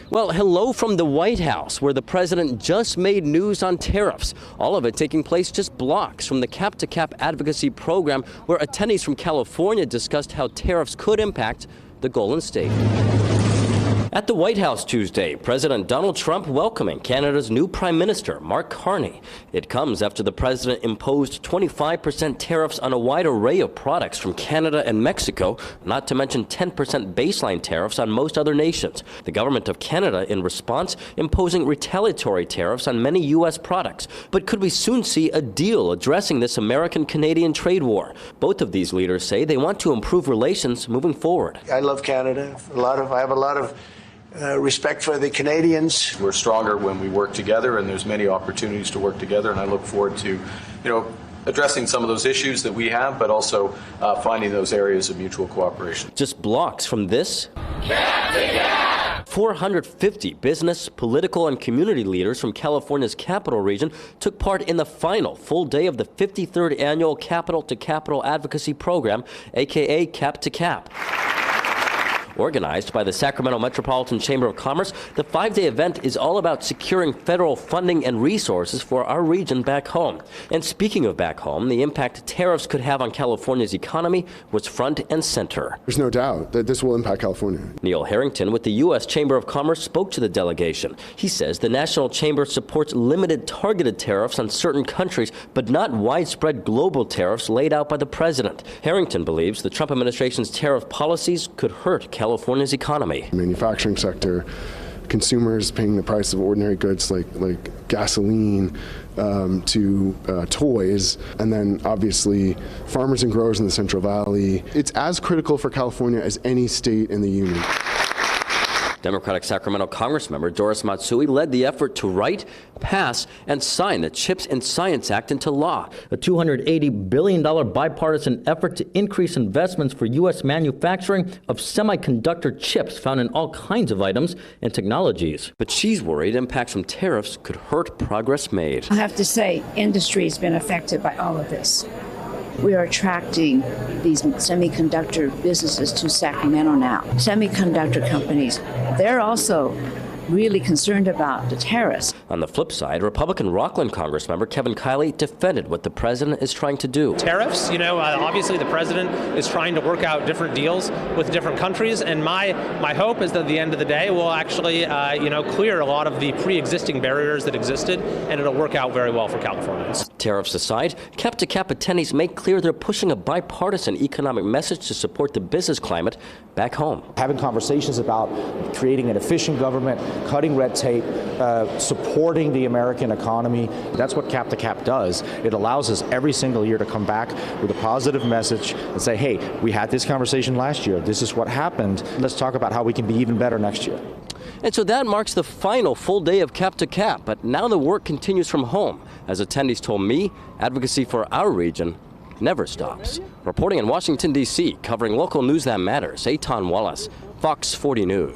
Well, hello from the White House, where the president just made news on tariffs. All of it taking place just blocks from the Cap to Cap advocacy program, where attendees from California discussed how tariffs could impact the Golden State. At the White House Tuesday, President Donald Trump welcoming Canada's new Prime Minister, Mark Carney. It comes after the president imposed 25% tariffs on a wide array of products from Canada and Mexico, not to mention 10% baseline tariffs on most other nations. The government of Canada, in response, imposing retaliatory tariffs on many U.S. products. But could we soon see a deal addressing this American-Canadian trade war? Both of these leaders say they want to improve relations moving forward. I love Canada. I have a lot of respect for the Canadians. We're stronger when we work together, and there's many opportunities to work together, and I look forward to, addressing some of those issues that we have, but also finding those areas of mutual cooperation. Just blocks from this, 450 business, political, and community leaders from California's capital region took part in the final full day of the 53rd annual Capital to Capital Advocacy Program, aka Cap to Cap. Organized by the Sacramento Metropolitan Chamber of Commerce, the 5-day event is all about securing federal funding and resources for our region back home. And speaking of back home, the impact tariffs could have on California's economy was front and center. There's no doubt that this will impact California. Neil Harrington with the U.S. Chamber of Commerce spoke to the delegation. He says the National Chamber supports limited targeted tariffs on certain countries, but not widespread global tariffs laid out by the president. Harrington believes the Trump administration's tariff policies could hurt California's economy. Manufacturing sector, consumers paying the price of ordinary goods like gasoline to toys, and then obviously farmers and growers in the Central Valley. It's as critical for California as any state in the union. Democratic Sacramento Congressmember Doris Matsui led the effort to write, pass, and sign the CHIPS and Science Act into law, a $280 billion bipartisan effort to increase investments for U.S. manufacturing of semiconductor chips found in all kinds of items and technologies. But she's worried impacts from tariffs could hurt progress made. I have to say, industry has been affected by all of this. We are attracting these semiconductor businesses to Sacramento now. Semiconductor companies, they're also really concerned about the tariffs. On the flip side, Republican Rockland Congressmember Kevin Kiley defended what the president is trying to do. Tariffs, obviously the president is trying to work out different deals with different countries, and my hope is that at the end of the day we'll actually clear a lot of the pre-existing barriers that existed, and it'll work out very well for Californians. Tariffs aside, Cap to Cap attendees make clear they're pushing a bipartisan economic message to support the business climate back home. Having conversations about creating an efficient government, cutting red tape, supporting the American economy. That's what Cap to Cap does. It allows us every single year to come back with a positive message and say, hey, we had this conversation last year. This is what happened. Let's talk about how we can be even better next year. And so that marks the final full day of Cap to Cap. But now the work continues from home. As attendees told me, advocacy for our region never stops. Reporting in Washington, D.C., covering local news that matters, Eitan Wallace, Fox 40 News.